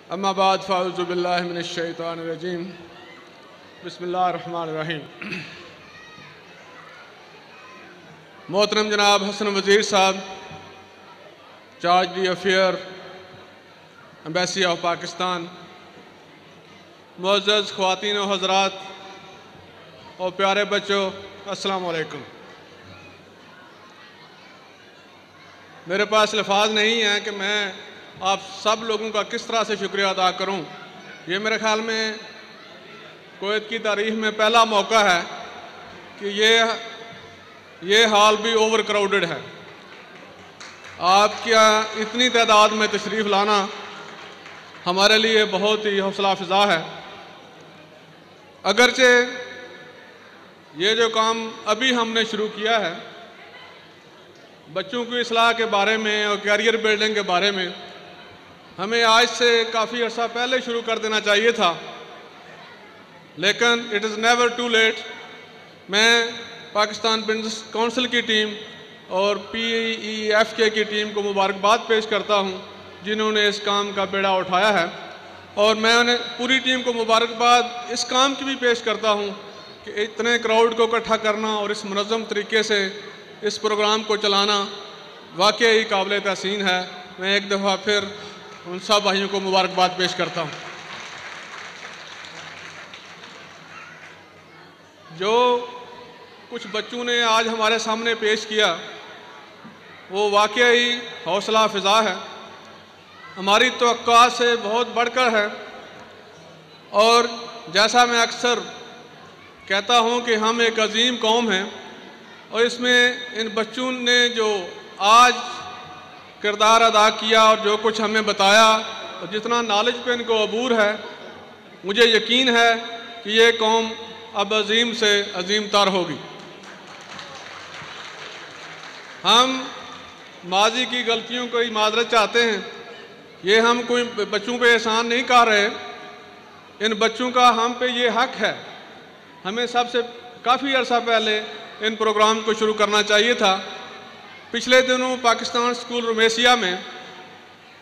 अम्मा बाद फ़ाऊज़ु बिल्लाहि मिनश शैतानिर रजीम बिस्मिल्लाहिर रहमानिर रहीम। मोहतरम जनाब हसन वज़ीर साहब, charge d' affaires embassy of Pakistan, मुअज़्ज़ज़ ख़वातीन व हज़रात और प्यारे बच्चों, अस्सलाम वालेकुम। मेरे पास लफ्ज़ नहीं हैं कि मैं आप सब लोगों का किस तरह से शुक्रिया अदा करूं। ये मेरे ख़्याल में कुवैत की तारीख़ में पहला मौका है कि ये हाल भी ओवर क्राउडेड है। आपकी इतनी तादाद में तशरीफ़ लाना हमारे लिए बहुत ही हौसला अफ़ज़ा है। अगरचे ये जो काम अभी हमने शुरू किया है बच्चों की इस्लाह के बारे में और कैरियर बिल्डिंग के बारे में, हमें आज से काफ़ी अर्सा पहले शुरू कर देना चाहिए था, लेकिन it is never too late. मैं पाकिस्तान बिज़नेस काउंसिल की टीम और PEFK की टीम को मुबारकबाद पेश करता हूं जिन्होंने इस काम का बेड़ा उठाया है, और मैं उन्हें पूरी टीम को मुबारकबाद इस काम की भी पेश करता हूं कि इतने क्राउड को इकट्ठा करना और इस मुनज़्ज़म तरीके से इस प्रोग्राम को चलाना वाकई काबिल तहसीन है। मैं एक दफ़ा फिर उन सब भाइयों को मुबारकबाद पेश करता हूँ। जो कुछ बच्चों ने आज हमारे सामने पेश किया वो वाकई हौसला अफ़ज़ा है, हमारी तवक्कुआत से बहुत बढ़कर है। और जैसा मैं अक्सर कहता हूँ कि हम एक अजीम कौम हैं, और इसमें इन बच्चों ने जो आज किरदार अदा किया और जो कुछ हमें बताया और जितना नॉलेज पे इनको अबूर है, मुझे यकीन है कि ये कौम अब अजीम से अजीम तर होगी। हम माजी की गलतियों को ही माजरत चाहते हैं। ये हम कोई बच्चों पे एहसान नहीं कर रहे, इन बच्चों का हम पे ये हक है। हमें सबसे काफ़ी अर्सा पहले इन प्रोग्राम को शुरू करना चाहिए था। पिछले दिनों पाकिस्तान स्कूल रुमेसिया में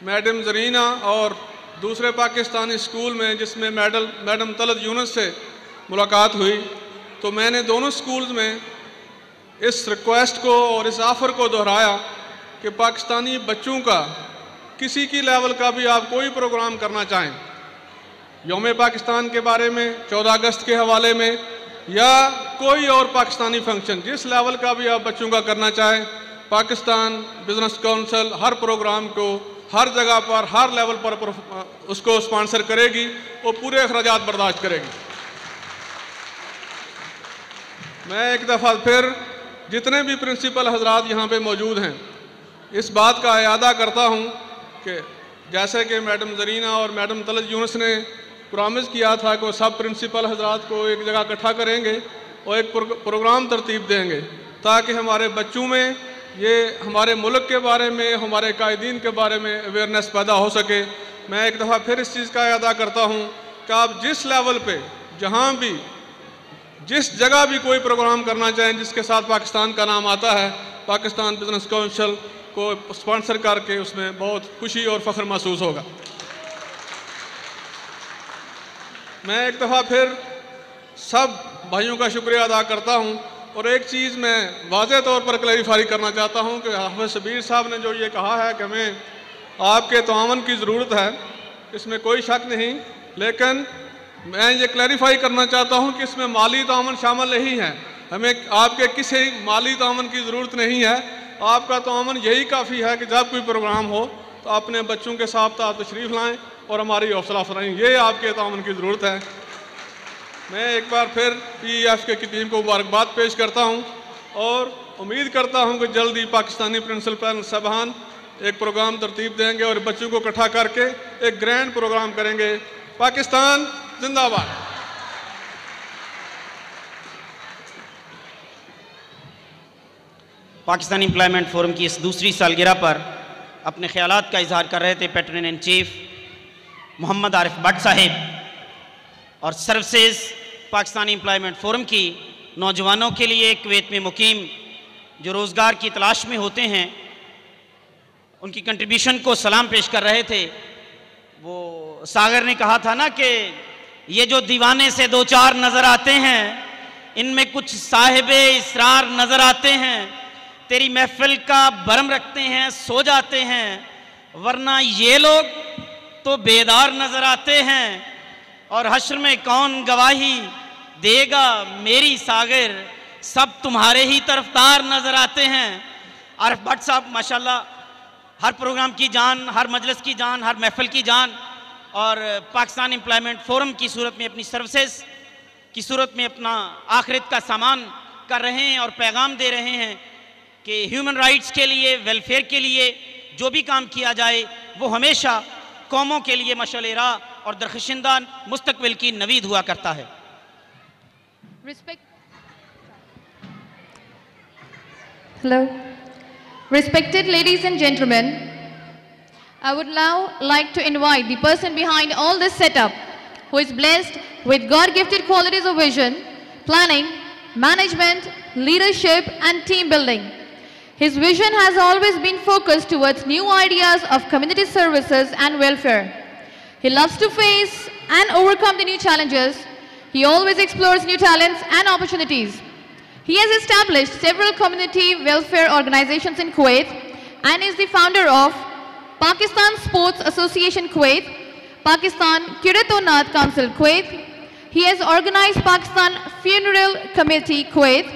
मैडम जरीना और दूसरे पाकिस्तानी स्कूल में जिसमें मैडम तलत यूनुस से मुलाकात हुई, तो मैंने दोनों स्कूल्स में इस रिक्वेस्ट को और इस ऑफ़र को दोहराया कि पाकिस्तानी बच्चों का किसी की लेवल का भी आप कोई प्रोग्राम करना चाहें, यौम पाकिस्तान के बारे में, 14 अगस्त के हवाले में, या कोई और पाकिस्तानी फंक्शन, जिस लेवल का भी आप बच्चों का करना चाहें, पाकिस्तान बिज़नेस काउंसिल हर प्रोग्राम को हर जगह पर हर लेवल पर उसको स्पॉन्सर करेगी, वो पूरे अखराजात बर्दाश्त करेगी। मैं एक दफ़ा फिर जितने भी प्रिंसिपल हजरात यहाँ पे मौजूद हैं इस बात का इयादा करता हूँ कि जैसे कि मैडम जरीना और मैडम तलत यूनुस ने प्रॉमिस किया था कि वो सब प्रिंसिपल हजरात को एक जगह इकट्ठा करेंगे और एक प्रोग्राम तरतीब देंगे ताकि हमारे बच्चों में ये हमारे मुल्क के बारे में, हमारे कायदीन के बारे में अवेयरनेस पैदा हो सके। मैं एक दफ़ा फिर इस चीज़ का अदा करता हूँ कि आप जिस लेवल पे, जहाँ भी, जिस जगह भी कोई प्रोग्राम करना चाहें जिसके साथ पाकिस्तान का नाम आता है, पाकिस्तान बिज़नेस काउंसिल को स्पॉन्सर करके उसमें बहुत खुशी और फ़ख्र महसूस होगा। मैं एक दफ़ा फिर सब भाइयों का शुक्रिया अदा करता हूँ, और एक चीज़ मैं वाज़ेह तौर पर क्लैरिफाई करना चाहता हूँ कि हाफ़िज़ शबीर साहब ने जो ये कहा है कि हमें आपके तावन की ज़रूरत है, इसमें कोई शक नहीं, लेकिन मैं ये क्लैरिफाई करना चाहता हूँ कि इसमें माली तावन शामिल नहीं है। हमें आपके किसी माली तावन की ज़रूरत नहीं है। आपका तावन यही काफ़ी है कि जब कोई प्रोग्राम हो तो अपने बच्चों के साथ आप तशरीफ़ लाएँ और हमारी हौसला अफजाई, ये आपके तावन की ज़रूरत है। मैं एक बार फिर PEFK की टीम को मुबारकबाद पेश करता हूँ और उम्मीद करता हूँ कि जल्द ही पाकिस्तानी प्रिंसिपल साहबान एक प्रोग्राम तरतीब देंगे और बच्चों को इकट्ठा करके एक ग्रैंड प्रोग्राम करेंगे। पाकिस्तान जिंदाबाद। पाकिस्तान एम्प्लॉयमेंट फोरम की इस दूसरी सालगिरह पर अपने ख्यालात का इजहार कर रहे थे patron in chief Mohammad Arif Bhatt sahib, और सर्विसेज पाकिस्तानी एम्प्लॉयमेंट फोरम की नौजवानों के लिए कुवैत में मुकीम जो रोज़गार की तलाश में होते हैं उनकी कंट्रीब्यूशन को सलाम पेश कर रहे थे। वो सागर ने कहा था ना कि ये जो दीवाने से दो चार नज़र आते हैं, इनमें कुछ साहिबे इसरार नज़र आते हैं, तेरी महफिल का भरम रखते हैं, सो जाते हैं, वरना ये लोग तो बेदार नज़र आते हैं। और हश्र में कौन गवाही देगा मेरी सागर, सब तुम्हारे ही तरफदार नज़र आते हैं। आरिफ भट्ट साहब माशाल्लाह हर प्रोग्राम की जान, हर मजलिस की जान, हर महफिल की जान, और पाकिस्तान एम्प्लॉयमेंट फोरम की सूरत में अपनी सर्विसेज की सूरत में अपना आखिरत का सामान कर रहे हैं और पैगाम दे रहे हैं कि ह्यूमन राइट्स के लिए, वेलफेयर के लिए जो भी काम किया जाए वो हमेशा कौमों के लिए मशाल राह और दरख्शिंदा मुस्तकबिल की नवीद हुआ करता है। Hello. Respected ladies and gentlemen, I would now like to invite the person behind all this setup, who is blessed with God-gifted qualities of vision, planning, management, leadership and team building. His vision has always been focused towards new ideas of community services and welfare. He loves to face and overcome the new challenges. He always explores new talents and opportunities. He has established several community welfare organizations in Kuwait and is the founder of Pakistan Sports Association Kuwait, Pakistan Kirat-o-Naat Council Kuwait. He has organized Pakistan Funeral Committee Kuwait,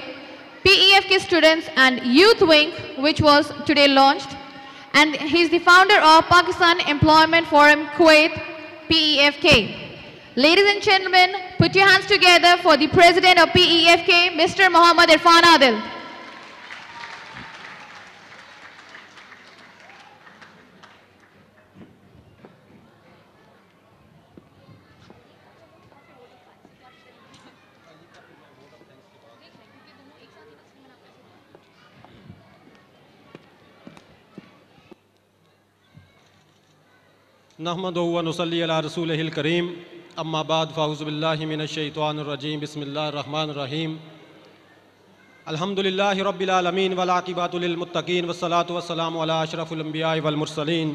PEFK Students and Youth Wing, which was today launched, and he is the founder of Pakistan Employment Forum Kuwait, PEFK. Ladies and gentlemen, put your hands together for the President of PEFK, Mr. Muhammad Irfan Adil. नहमदुहु व नुसल्ली अला रसूलिहिल करीम, अम्मा बाद फ़ाऊज़ु बिल्लाहि मिनश शैतानिर रजीम, बिस्मिल्लाहिर रहमानिर रहीम। अल्हम्दुलिल्लाहि रब्बिल आलमीन वल आक़िबतु लिल मुत्तक़ीन वस्सलातु वस्सलामु अला अशरफिल अंबियाइ वल मुरसलीन।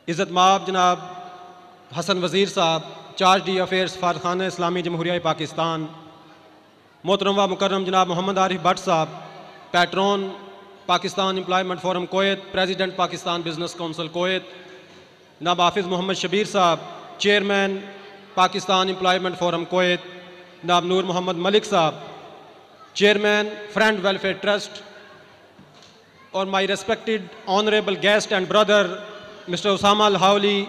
इज़्ज़त माब जनाब हसन वज़ीर साहब, चार्ज डी अफेयर्स फ़ारख़ाना इस्लामी जमहूरिया पाकिस्तान, मोहतरम व मुकर्रम जनाब मोहम्मद आरिफ भट्ट साहब, patron Pakistan employment forum कोएत, president Pakistan business council कोएत, जनाब हाफिज़ मोहम्मद शबीर साहब, चेयरमैन पाकिस्तान एम्प्लॉयमेंट फोरम कोएत, जनाब नूर मोहम्मद मलिक साहब, चेयरमैन फ्रेंड वेलफेयर ट्रस्ट, और my respected honourable guest and brother mister Usama Al Hawali,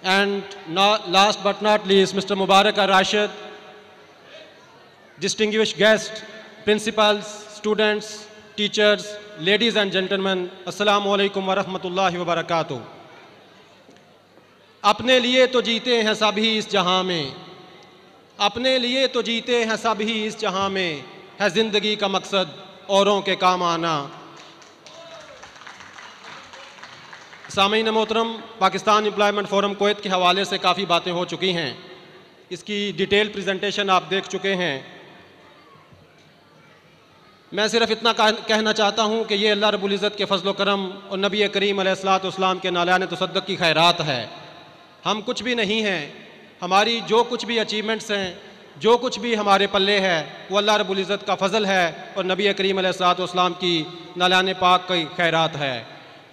and last but not least mister Mubarak Al Rashid, distinguished guest, principals, students, teachers, ladies and gentlemen, अस्सलामु अलैकुम व रहमतुल्लाहि व बरकातुहू। अपने लिए तो जीते हैं सभी इस जहां में, अपने लिए तो जीते हैं सभी इस जहां में, है ज़िंदगी का मकसद औरों के काम आना। सामीन मोहतरम, पाकिस्तान एम्प्लॉयमेंट फोरम कोएत के हवाले से काफ़ी बातें हो चुकी हैं, इसकी डिटेल प्रेजेंटेशन आप देख चुके हैं। मैं सिर्फ इतना कहना चाहता हूँ कि ये अल्लाह रब्बुल इज़्ज़त के फज़ल व करम और नबी करीम अलैहिस्सलातु वस्सलाम के नालान तसद्दुक़ की खैरात है। हम कुछ भी नहीं हैं, हमारी जो कुछ भी अचीवमेंट्स हैं, जो कुछ भी हमारे पल्ले है, वो अल्लाह रब्बुल इज़्ज़त का फ़ज़ल है और नबी करीम अलैहिस्सलातु वस्सलाम की नालान पाक की खैरात है।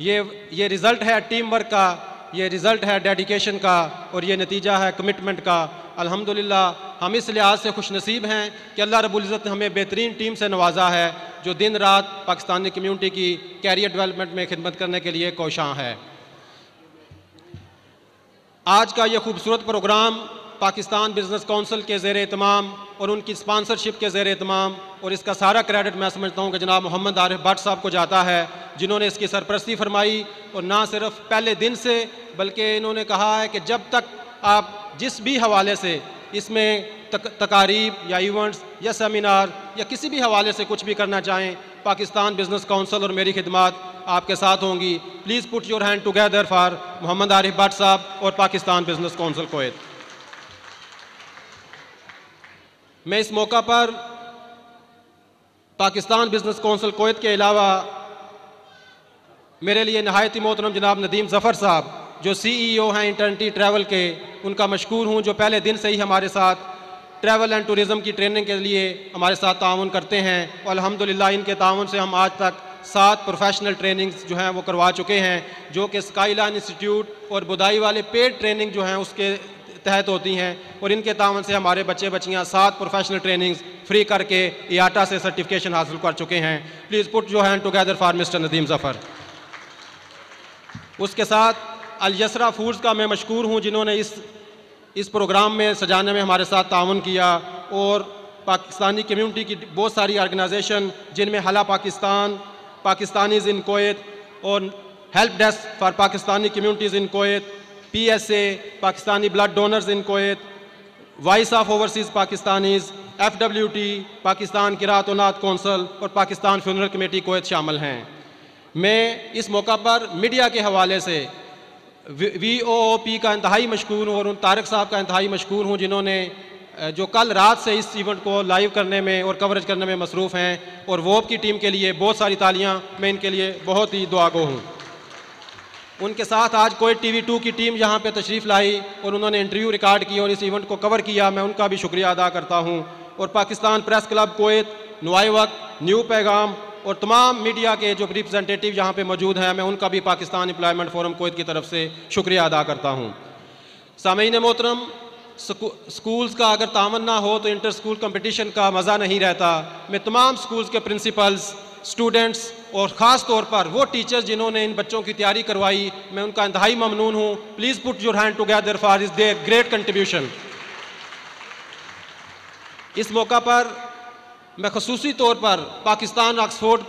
ये रिज़ल्ट है टीम वर्क का, ये रिज़ल्ट है डेडिकेशन का, और ये नतीजा है कमिटमेंट का। अल्हम्दुलिल्लाह हम इस लिहाज से खुश नसीब हैं कि अल्लाह रब्बुल इज़्ज़त ने हमें बेहतरीन टीम से नवाजा है, जो दिन रात पाकिस्तानी कम्यूनिटी की कैरियर डेवलपमेंट में खिदमत करने के लिए कोशां है। आज का ये खूबसूरत प्रोग्राम पाकिस्तान बिजनेस काउंसिल के ज़ेर एहतमाम और उनकी स्पॉन्सरशिप के ज़ेर एहतमाम, और इसका सारा क्रेडिट मैं समझता हूँ कि जनाब मोहम्मद आरिफ भट्ट साहब को जाता है, जिन्होंने इसकी सरपरस्ती फरमाई। और ना सिर्फ पहले दिन से, बल्कि इन्होंने कहा है कि जब तक आप जिस भी हवाले से इसमें तकारीब या इवेंट्स या सेमिनार या किसी भी हवाले से कुछ भी करना चाहें, पाकिस्तान बिजनेस काउंसिल और मेरी खिदमत आपके साथ होंगी। Please put your hand together for Mohammad Arif Bhatt sahab और पाकिस्तान बिजनेस काउंसिल कोएत। मैं इस मौका पर पाकिस्तान बिजनेस काउंसिल कोएत के अलावा मेरे लिए नहायत ही मोहतरम जनाब नदीम ज़फ़र साहब जो CEO हैं इंटर्निटी ट्रैवल के, उनका मशकूर हूँ, जो पहले दिन से ही हमारे साथ ट्रैवल एंड टूरिज़म की ट्रेनिंग के लिए हमारे साथ ताउन करते हैं। और अल्हम्दुलिल्लाह इनके ताउन से हम आज तक 7 प्रोफेशनल ट्रेनिंग्स जो हैं वो करवा चुके हैं, जो कि स्काईलाइन इंस्टीट्यूट और बुदाई वाले पेड ट्रेनिंग जो हैं उसके तहत होती हैं। और इनके ताउन से हमारे बच्चे बच्चियाँ 7 प्रोफेशनल ट्रेनिंग्स फ्री करके IATA से सर्टिफिकेशन हासिल कर चुके हैं। Please put your hand together for mister Nadeem Zafar. उसके साथ अल-यसरा फूड्स का मैं मशकूर हूँ, जिन्होंने इस प्रोग्राम में सजाने में हमारे साथ ताउन किया। और पाकिस्तानी कम्यूनिटी की बहुत सारी ऑर्गेनाइजेशन, जिनमें हला पाकिस्तान, पाकिस्तानीज़ इन कोएत और help desk for Pakistani communities in कोएत, PSA Pakistani blood donors in कोएत, voice of overseas Pakistanis, FWT Pakistan Kirat व नात कौंसल और पाकिस्तान फ्यूनरल कमेटी कोएत शामिल हैं। मैं इस मौका पर मीडिया के हवाले से VOOP का इंतहाई मशकूर हूँ और उन तारिक साहब का इंतहाई मशकूर हूँ, जिन्होंने जो कल रात से इस इवेंट को लाइव करने में और कवरेज करने में मसरूफ़ हैं। और वोप की टीम के लिए बहुत सारी तालियाँ, मैं इनके लिए बहुत ही दुआगो हूँ। उनके साथ आज कोएत TV2 की टीम यहाँ पे तशरीफ़ लाई और उन्होंने इंटरव्यू रिकॉर्ड किया और इस इवेंट को कवर किया, मैं उनका भी शुक्रिया अदा करता हूँ। और पाकिस्तान प्रेस क्लब कोएत, नुआई वक्त, न्यू पैगाम और तमाम मीडिया के जो रिप्रेजेंटेटिव यहाँ पे मौजूद हैं, मैं उनका भी पाकिस्तान एम्प्लॉयमेंट फोरम कोएत की तरफ से शुक्रिया अदा करता हूँ। सामीन मोहतरम, स्कूल्स का अगर तावन ना हो तो इंटर स्कूल कंपटीशन का मज़ा नहीं रहता। मैं तमाम स्कूल्स के प्रिंसिपल्स, स्टूडेंट्स और ख़ास तौर पर वो टीचर्स जिन्होंने इन बच्चों की तैयारी करवाई, मैं उनका इंतहाई ममनून हूँ। Please put your hand together for is their great contribution. इस मौका पर मैं खसूसी तौर पर Pakistan Oxford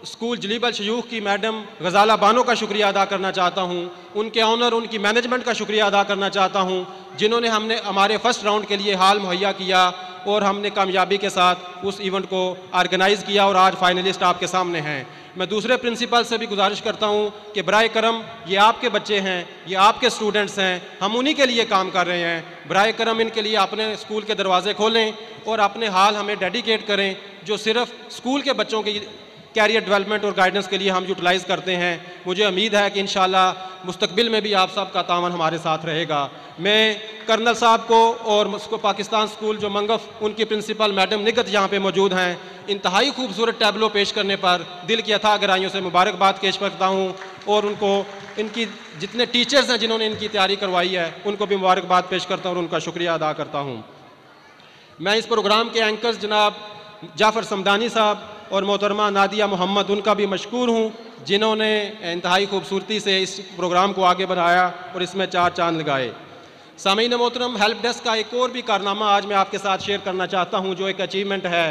school Jleeb Al Shuyoukh की मैडम गज़ाला बानो का शुक्रिया अदा करना चाहता हूँ, उनके ऑनर, उनकी मैनेजमेंट का शुक्रिया अदा करना चाहता हूँ, जिन्होंने हमारे फर्स्ट राउंड के लिए हाल मुहैया किया और हमने कामयाबी के साथ उस इवेंट को ऑर्गेनाइज़ किया और आज फाइनलिस्ट आपके सामने हैं। मैं दूसरे प्रिंसिपल से भी गुजारिश करता हूँ कि बराए करम, ये आपके बच्चे हैं, ये आपके स्टूडेंट्स हैं, हम उन्हीं के लिए काम कर रहे हैं। बराए करम इनके लिए अपने स्कूल के दरवाजे खोलें और अपने हाल हमें डेडिकेट करें, जो सिर्फ स्कूल के बच्चों की कैरियर डेवलपमेंट और गाइडेंस के लिए हम यूटिलाइज़ करते हैं। मुझे उम्मीद है कि इंशाल्लाह मुस्तकबिल में भी आप सब का तावन हमारे साथ रहेगा। मैं कर्नल साहब को और उसको पाकिस्तान स्कूल जो मंगफ, उनकी प्रिंसिपल मैडम निगत यहाँ पे मौजूद हैं, इंतहाई खूबसूरत टैबलो पेश करने पर दिल की अथाह गहराइयों से मुबारकबाद पेश करता हूँ। और उनको, इनकी जितने टीचर्स हैं जिन्होंने इनकी तैयारी करवाई है, उनको भी मुबारकबाद पेश करता हूँ और उनका शुक्रिया अदा करता हूँ। मैं इस प्रोग्राम के एंकर्स जनाब जाफ़र समदानी साहब और मोहतरमा नादिया मोहम्मद, उनका भी मशकूर हूँ, जिन्होंने इंतहाई खूबसूरती से इस प्रोग्राम को आगे बढ़ाया और इसमें 4 चांद लगाए। सामीन मोहतरम, हेल्प डेस्क का एक और भी कारनामा आज मैं आपके साथ शेयर करना चाहता हूँ, जो एक अचीवमेंट है।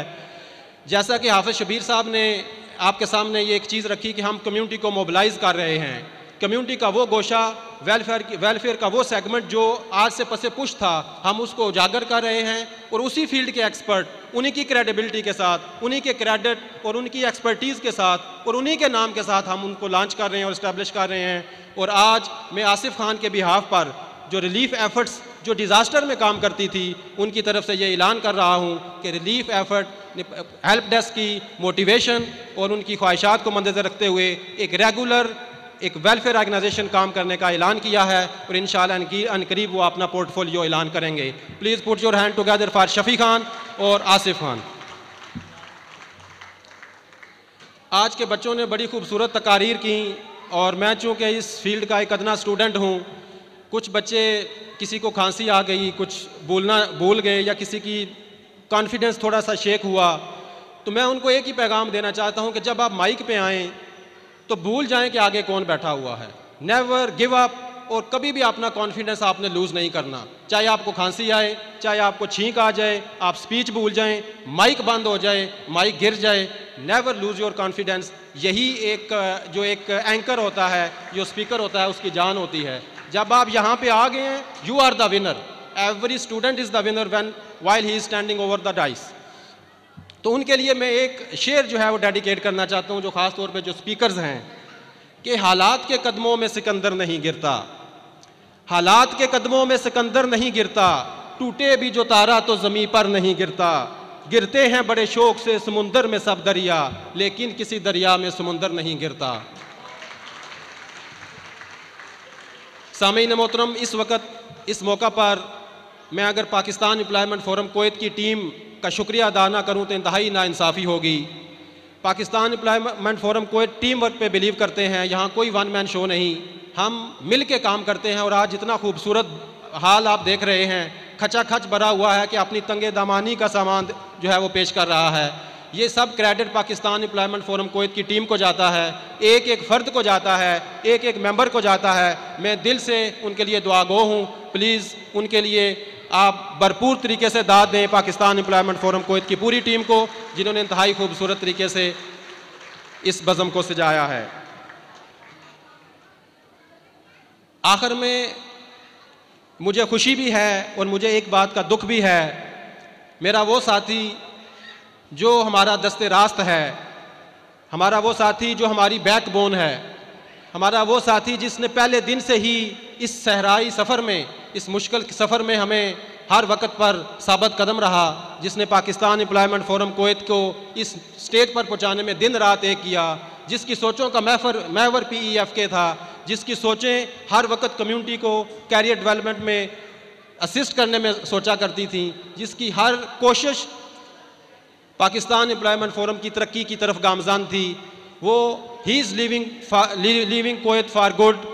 जैसा कि हाफिज़ शबीर साहब ने आपके सामने ये एक चीज़ रखी कि हम कम्यूनिटी को मोबिलाइज़ कर रहे हैं। कम्यूनिटी का वो गोशा, वेलफेयर का वो सेगमेंट जो आज से पसे पुश था, हम उसको उजागर कर रहे हैं और उसी फील्ड के एक्सपर्ट, उन्हीं की क्रेडिबिलिटी के साथ, उन्हीं के क्रेडिट और उनकी एक्सपर्टीज़ के साथ और उन्हीं के नाम के साथ हम उनको लॉन्च कर रहे हैं और इस्टेब्लिश कर रहे हैं। और आज मैं आसिफ खान के बिहाफ पर जो रिलीफ एफर्ट्स जो डिज़ास्टर में काम करती थी, उनकी तरफ से ये ऐलान कर रहा हूँ कि रिलीफ एफर्ट, हेल्प डेस्क की मोटिवेशन और उनकी ख्वाहिशात को मद्देनज़र रखते हुए एक रेगुलर एक वेलफेयर ऑर्गेनाइजेशन काम करने का ऐलान किया है और इंशाअल्लाह अनकरीब वो अपना पोर्टफोलियो ऐलान करेंगे। Please put your hand together for Shafi Khan और आसिफ खान। आज के बच्चों ने बड़ी खूबसूरत तकारीर की और मैं चूँकि इस फील्ड का एक अदना स्टूडेंट हूँ, कुछ बच्चे, किसी को खांसी आ गई, कुछ बोलना भूल गए या किसी की कॉन्फिडेंस थोड़ा सा शेक हुआ, तो मैं उनको एक ही पैगाम देना चाहता हूँ कि जब आप माइक पे आएँ तो भूल जाएं कि आगे कौन बैठा हुआ है। नेवर गिव अप, और कभी भी अपना कॉन्फिडेंस आपने लूज़ नहीं करना। चाहे आपको खांसी आए, चाहे आपको छींक आ जाए, आप स्पीच भूल जाएं, माइक बंद हो जाए, माइक गिर जाए, नेवर लूज़ योर कॉन्फिडेंस। यही एक जो एक एंकर होता है, जो स्पीकर होता है, उसकी जान होती है। जब आप यहाँ पे आ गए हैं, you are the winner. Every student is the winner when while he is standing over the dais. तो उनके लिए मैं एक शेर जो है वो डेडिकेट करना चाहता हूँ, जो ख़ास तौर पे जो स्पीकर्स हैं, कि हालात के कदमों में सिकंदर नहीं गिरता, हालात के कदमों में सिकंदर नहीं गिरता, टूटे भी जो तारा तो ज़मीं पर नहीं गिरता, गिरते हैं बड़े शौक से समुंदर में सब दरिया, लेकिन किसी दरिया में समुंदर नहीं गिरता। सामीन मोहतरम, इस वक्त इस मौका पर मैं अगर पाकिस्तान एम्प्लॉयमेंट फ़ोरम कुवैत की टीम का शुक्रिया अदा ना करूँ तो इंतहाई नाइंसाफ़ी होगी। Pakistan employment forum Kuwait team work पे बिलीव करते हैं, यहाँ कोई वन मैन शो नहीं, हम मिल के काम करते हैं। और आज जितना खूबसूरत हाल आप देख रहे हैं, खचाखच भरा हुआ है कि अपनी तंगे दामानी का सामान जो है वो पेश कर रहा है। ये सब credit Pakistan employment forum Kuwait की टीम को जाता है, एक एक फ़र्द को जाता है, एक एक मेंबर को जाता है। मैं दिल से उनके लिए दुआगो हूँ। प्लीज़ उनके लिए आप भरपूर तरीके से दाद दें पाकिस्तान एम्प्लॉयमेंट फ़ोरम कुवैत की पूरी टीम को, जिन्होंने इंतहाई खूबसूरत तरीके से इस बज़म को सजाया है। आखिर में मुझे खुशी भी है और मुझे एक बात का दुख भी है। मेरा वो साथी जो हमारा दस्ते रास्त है, हमारा वो साथी जो हमारी बैकबोन है, हमारा वो साथी जिसने पहले दिन से ही इस सहराई सफ़र में, इस मुश्किल सफ़र में हमें हर वक्त पर साबित कदम रहा, जिसने पाकिस्तान एम्प्लॉयमेंट फ़ोरम कुवैत को इस स्टेज पर पहुंचाने में दिन रात एक किया, जिसकी सोचों का महवर PEFK था, जिसकी सोचें हर वक्त कम्युनिटी को कैरियर डेवलपमेंट में असिस्ट करने में सोचा करती थी, जिसकी हर कोशिश पाकिस्तान एम्प्लॉयमेंट फ़ोरम की तरक्की की तरफ गामज़ान थी। वो he is leaving Kuwait for good.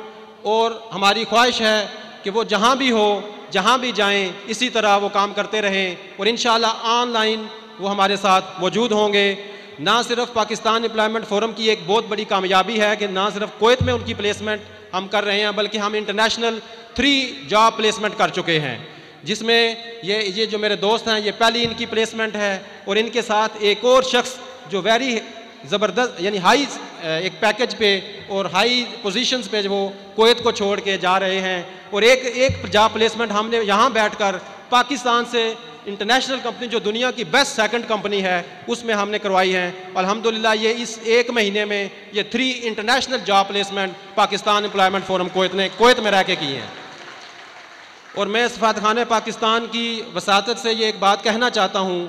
और हमारी ख्वाहिश है कि वो जहाँ भी हो, जहाँ भी जाएं, इसी तरह वो काम करते रहें और इंशाअल्लाह ऑनलाइन वो हमारे साथ मौजूद होंगे। ना सिर्फ पाकिस्तान एम्प्लॉयमेंट फ़ोरम की एक बहुत बड़ी कामयाबी है कि ना सिर्फ कुवैत में उनकी प्लेसमेंट हम कर रहे हैं, बल्कि हम इंटरनेशनल 3 जॉब प्लेसमेंट कर चुके हैं, जिसमें ये जो मेरे दोस्त हैं, ये पहली इनकी प्लेसमेंट है। और इनके साथ एक और शख्स जो वेरी ज़बरदस्त यानी हाई एक पैकेज पे और हाई पोजीशंस पे वो कुवैत को छोड़ के जा रहे हैं। और एक जॉब प्लेसमेंट हमने यहाँ बैठकर पाकिस्तान से इंटरनेशनल कंपनी जो दुनिया की बेस्ट सेकंड कंपनी है उसमें हमने करवाई है। अल्हम्दुलिल्लाह ये इस एक महीने में ये 3 international job placement Pakistan employment forum Kuwait ने कुवैत में रह के की हैं। और मैं सफारतखाने पाकिस्तान की वसातत से ये एक बात कहना चाहता हूँ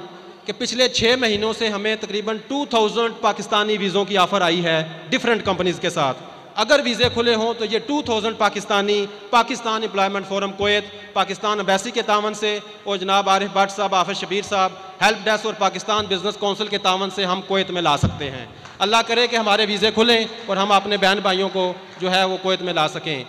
कि पिछले 6 महीनों से हमें तकरीबन 2000 पाकिस्तानी वीज़ों की ऑफ़र आई है डिफरेंट कंपनीज़ के साथ। अगर वीज़े खुले हों तो ये 2000 Pakistani Pakistan employment forum Kuwait, Pakistan embassy के तावन से और जनाब आरिफ भट्ट साहब, आफिस शबीर साहब, हेल्प डेस्क और पाकिस्तान बिजनेस काउंसिल के तावन से हम कुवैत में ला सकते हैं। अल्लाह करे कि हमारे वीज़े खुलें और हम अपने बहन भाइयों को जो है वो कुवैत में ला सकें।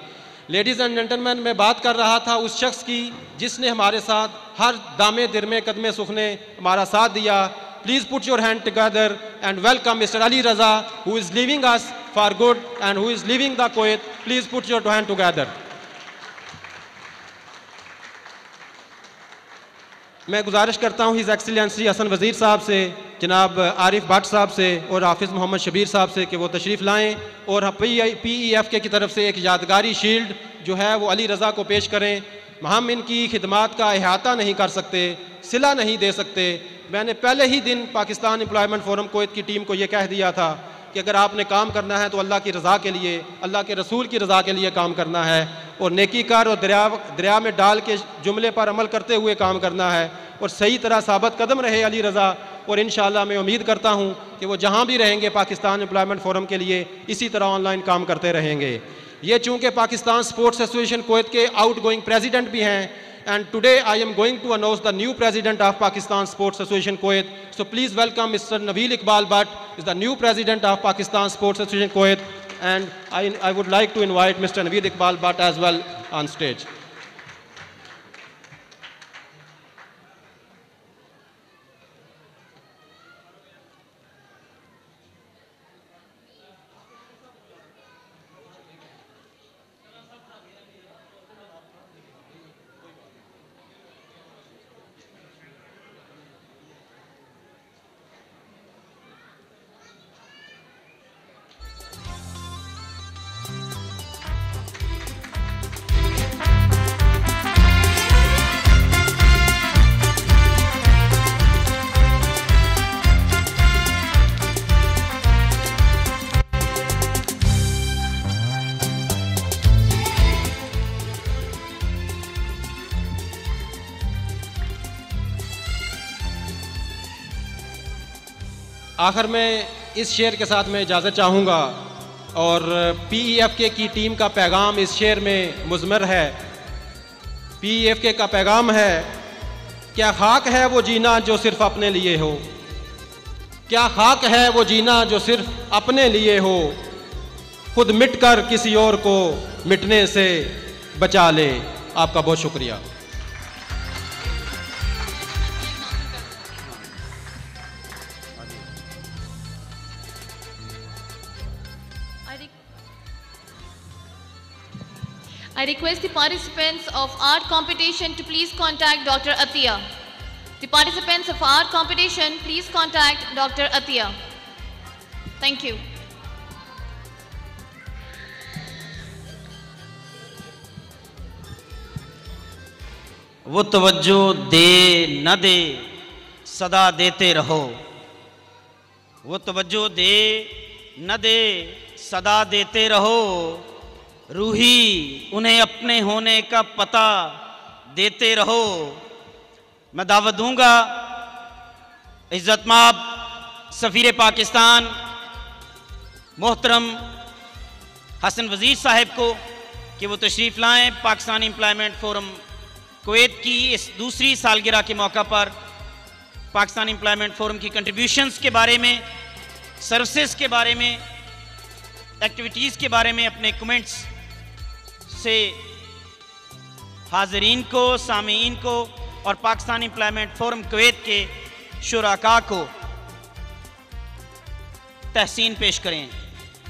लेडीज़ एंड जेंटलमैन, मैं बात कर रहा था उस शख्स की जिसने हमारे साथ हर दामे दिरमे कदमे सुखने हमारा साथ दिया। Please put your hand together and welcome mister Ali Raza who is leaving us for good and who is leaving the Kuwait. Please put your hand together. मैं गुजारिश करता हूँ हिज़ एक्सीलेंसी हसन वज़ीर साहब से, जनाब आरिफ भट्ट साहब से और हाफिज़ मोहम्मद शबीर साहब से कि वो तशरीफ़ लाएँ और PEFK की तरफ से एक यादगारी शील्ड जो है वो अली रज़ा को पेश करें। हम इनकी खिदमात का अहाता नहीं कर सकते, सिला नहीं दे सकते। मैंने पहले ही दिन पाकिस्तान एम्प्लॉयमेंट फ़ोरम कुवैत की टीम को ये कह दिया था कि अगर आपने काम करना है तो अल्लाह की रज़ा के लिए, अल्लाह के रसूल की रज़ा के लिए काम करना है और नेकी कर और दरिया में डाल के जुमले पर अमल करते हुए काम करना है और सही तरह साबित कदम रहे अली रज़ा। और इंशाअल्लाह मैं उम्मीद करता हूँ कि वो जहाँ भी रहेंगे पाकिस्तान एम्प्लॉयमेंट फ़ोरम के लिए इसी तरह ऑनलाइन काम करते रहेंगे। ये चूँकि पाकिस्तान स्पोर्ट्स एसोसिएशन कुवैत के आउटगोइंग प्रेसिडेंट भी हैं, and today I am going to announce the new president of Pakistan Sports Association Kuwait. So please welcome Mr. Nabeel Iqbal Bhatt, is the new president of Pakistan Sports Association Kuwait, and I would like to invite Mr. Nabeel Iqbal Bhatt as well on stage. आखिर में इस शेर के साथ मैं इजाज़त चाहूँगा और PEFK की टीम का पैगाम इस शेर में मुज़मर है। PEFK का पैगाम है, क्या खाक है वो जीना जो सिर्फ अपने लिए हो, क्या खाक है वो जीना जो सिर्फ अपने लिए हो, खुद मिटकर किसी और को मिटने से बचा ले। आपका बहुत शुक्रिया। I request the participants of art competition to please contact Dr. Atiya. The participants of art competition, please contact Dr. Atiya. Thank you. वो तवज्जो दे न दे सदा देते रहो, वो तवज्जो दे न दे सदा देते रहो, रूही उन्हें अपने होने का पता देते रहो। मैं दावत दूंगा इज्जतमाब सफ़ीर पाकिस्तान मोहतरम हसन वज़ीर साहब को कि वो तशरीफ़ लाएं पाकिस्तानी एम्प्लॉयमेंट फ़ोरम कुवैत की इस दूसरी सालगिरह के मौका पर पाकिस्तानी एम्प्लॉयमेंट फ़ोरम की कंट्रीब्यूशंस के बारे में, सर्विसेज के बारे में, एक्टिविटीज़ के बारे में अपने कमेंट्स से हाज़रीन को, सामीन को और पाकिस्तानी एम्प्लॉयमेंट फ़ोरम कुवैत के शुराका को तहसीन पेश करें।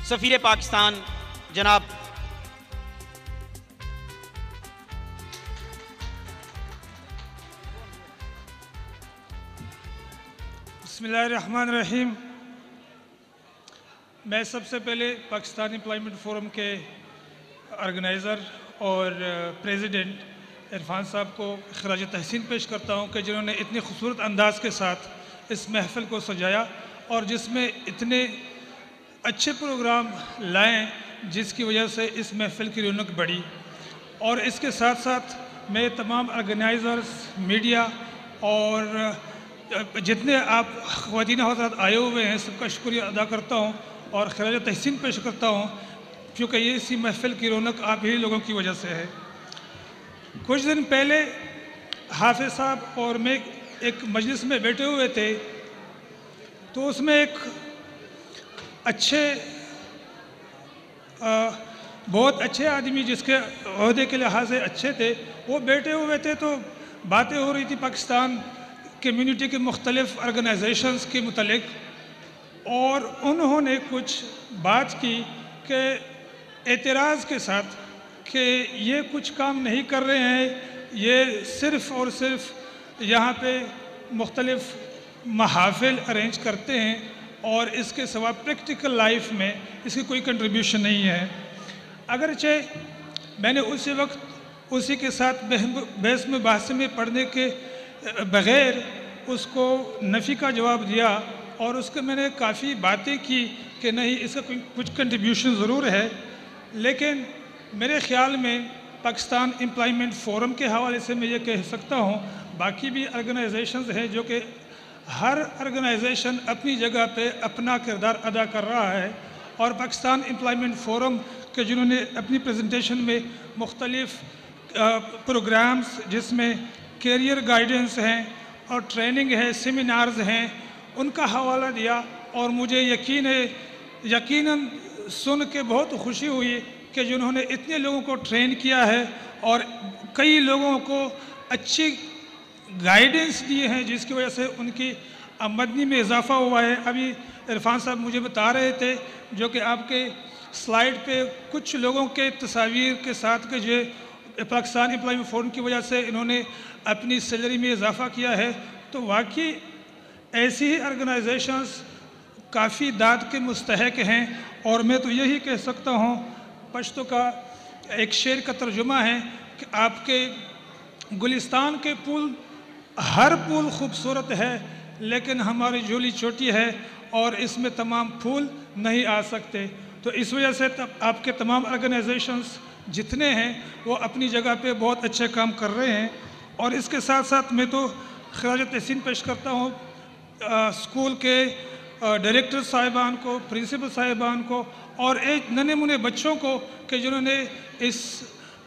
सफ़ीर पाकिस्तान जनाब बिस्मिल्लाहिर्रहमानिर्रहीम। मैं सबसे पहले पाकिस्तानी एम्प्लॉयमेंट फ़ोरम के ऑर्गेनाइज़र और प्रेसिडेंट इरफान साहब को खराज तहसीन पेश करता हूँ कि जिन्होंने इतने खूबसूरत अंदाज के साथ इस महफ़िल को सजाया और जिसमें इतने अच्छे प्रोग्राम लाएँ जिसकी वजह से इस महफ़िल की रौनक बढ़ी। और इसके साथ साथ मैं तमाम ऑर्गेनाइज़र्स, मीडिया और जितने आप ख़वातीन हज़रात आए हुए हैं सबका शुक्रिया अदा करता हूँ और खराज तहसीन पेश करता हूँ, क्योंकि ये इसी महफ़िल की रौनक आप ही लोगों की वजह से है। कुछ दिन पहले हाफिज़ साहब और मैं एक मजलिस में बैठे हुए थे, तो उसमें एक अच्छे बहुत अच्छे आदमी जिसके ओहदे के लिहाज से अच्छे थे, वो बैठे हुए थे, तो बातें हो रही थी पाकिस्तान कम्युनिटी के मुख्तलिफ़ ऑर्गेनाइजेशंस के मुतलिक, और उन्होंने कुछ बात की कि एतराज़ के साथ कि ये कुछ काम नहीं कर रहे हैं, ये सिर्फ़ और सिर्फ यहाँ पे मुख्तलिफ़ महाफ़िल अरेंज करते हैं और इसके सिवा प्रैक्टिकल लाइफ में इसकी कोई कंट्रीब्यूशन नहीं है। अगरचे मैंने उसी वक्त उसी के साथ बहस में बहस में पढ़ने के बग़ैर उसको नफ़ी का जवाब दिया और उसके मैंने काफ़ी बातें की कि नहीं इसका कुछ कंट्रीब्यूशन ज़रूर है, लेकिन मेरे ख़्याल में पाकिस्तान एम्प्लॉयमेंट फ़ोरम के हवाले से मैं ये कह सकता हूँ, बाकी भी ऑर्गेनाइजेशंस हैं जो कि हर ऑर्गेनाइजेशन अपनी जगह पे अपना किरदार अदा कर रहा है, और पाकिस्तान एम्प्लॉयमेंट फ़ोरम के जिन्होंने अपनी प्रेजेंटेशन में मुख्तलिफ़ प्रोग्राम्स जिसमें कैरियर गाइडेंस हैं और ट्रेनिंग है, सेमिनार्स हैं, उनका हवाला दिया, और मुझे यकीनन सुन के बहुत खुशी हुई कि जिन्होंने इतने लोगों को ट्रेन किया है और कई लोगों को अच्छी गाइडेंस दिए हैं जिसकी वजह से उनकी आमदनी में इजाफ़ा हुआ है। अभी इरफान साहब मुझे बता रहे थे जो कि आपके स्लाइड पे कुछ लोगों के तस्वीर के साथ के जो पाकिस्तान एम्प्लॉयमेंट फ़ोरम की वजह से इन्होंने अपनी सैलरी में इजाफ़ा किया है, तो वाकई ऐसी ही ऑर्गेनाइजेशंस काफ़ी दाद के मुस्तहक हैं। और मैं तो यही कह सकता हूँ, पश्तो का एक शेर का तर्जुमा है कि आपके गुलिस्तान के पुल, हर पुल खूबसूरत है लेकिन हमारी झोली छोटी है और इसमें तमाम फूल नहीं आ सकते। तो इस वजह से आपके तमाम ऑर्गेनाइजेशंस जितने हैं वो अपनी जगह पे बहुत अच्छे काम कर रहे हैं। और इसके साथ साथ मैं तो खराज तहसीन पेश करता हूँ स्कूल के डायरेक्टर साहिबान को, प्रिंसिपल साहिबान को और एक नन्हे मुन्ने बच्चों को कि जिन्होंने इस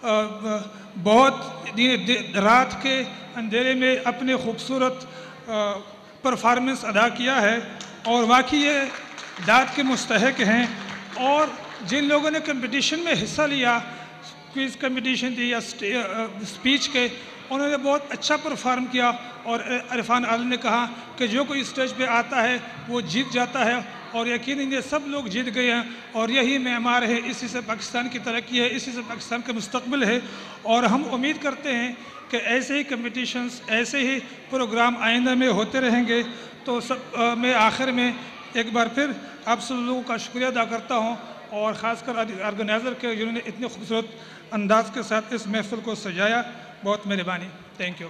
बहुत रात के अंधेरे में अपने खूबसूरत परफॉर्मेंस अदा किया है और वाकई ये दाद के मुस्तहक हैं। और जिन लोगों ने कंपटीशन में हिस्सा लिया, क्विज कंपटीशन थी या स्पीच के, उन्होंने बहुत अच्छा परफॉर्म किया और इरफान आदिल ने कहा कि जो कोई स्टेज पे आता है वो जीत जाता है और यकीनन ये सब लोग जीत गए हैं और यही मेमार है, इसी से पाकिस्तान की तरक्की है, इसी से पाकिस्तान का मुस्तकबिल है। और हम उम्मीद करते हैं कि ऐसे ही कंपटीशंस, ऐसे ही प्रोग्राम आइंदा में होते रहेंगे। तो सब मैं आखिर में एक बार फिर आप सब लोगों का शुक्रिया अदा करता हूँ और ख़ासकर ऑर्गेनाइज़र के जिन्होंने इतने खूबसूरत अंदाज के साथ इस महफिल को सजाया। बहुत मेहरबानी, thank you.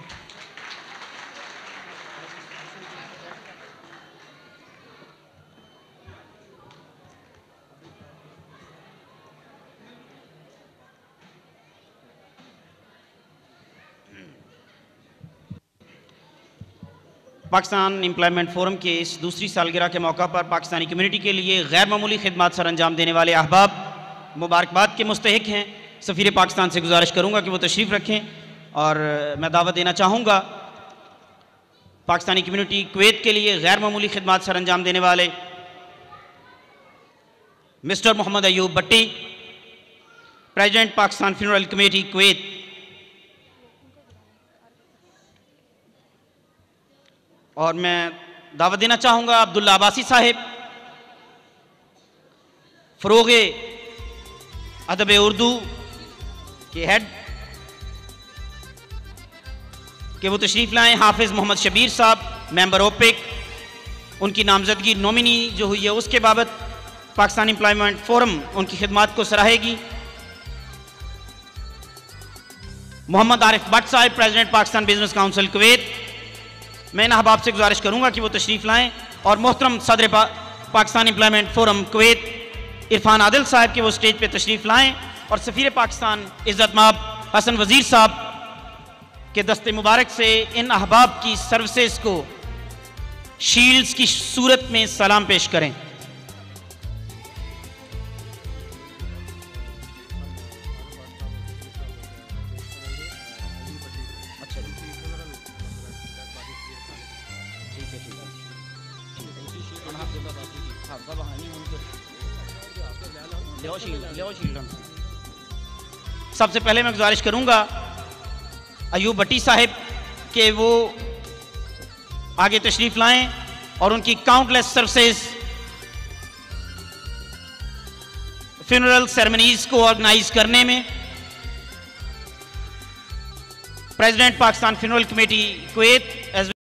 Pakistan employment forum के इस दूसरी सालगिरह के मौका पर पाकिस्तानी कम्युनिटी के लिए गैर मामूली खिदमात सर अंजाम देने वाले अहबाब मुबारकबाद के मुस्तहिक हैं। सफ़ीर पाकिस्तान से गुजारिश करूँगा कि वो तशरीफ़ रखें और मैं दावत देना चाहूँगा पाकिस्तानी कम्युनिटी कुवैत के लिए गैर मामूली खिदमात सर अंजाम देने वाले mister Mohammad Ayub Bhatti, president Pakistan funeral committee Kuwait. और मैं दावत देना चाहूँगा अब्दुल्ला अब्बासी साहिब, फ़रोग़ अदब उर्दू के हेड, कि वो तशरीफ़ लाएँ। हाफिज़ मोहम्मद शबीर साहब, मेंबर ओपेक, उनकी नामजदगी नॉमिनी जो हुई है उसके बाबत पाकिस्तान एम्प्लॉयमेंट फोरम उनकी खिदमात को सराहेगी। मोहम्मद आरिफ भट्ट साहब, president Pakistan business council Kuwait, मैं इन अहबाब से गुजारिश करूँगा कि वो तशरीफ़ लाएँ। और मोहतरम सदर Pakistan employment forum Kuwait Irfan Adil साहब के वो स्टेज पे तशरीफ़ लाएँ और सफ़ीर पाकिस्तान इज़्ज़तमाब हसन वज़ीर साहब के दस्ते मुबारक से इन अहबाब की सर्विसेज को शील्ड्स की सूरत में सलाम पेश करें। सबसे पहले मैं गुजारिश करूंगा अयूब भट्टी साहिब के वो आगे तशरीफ लाएं और उनकी काउंटलेस सर्विसेज फ्यूनरल सेरेमनीज को ऑर्गेनाइज करने में president Pakistan funeral committee Kuwait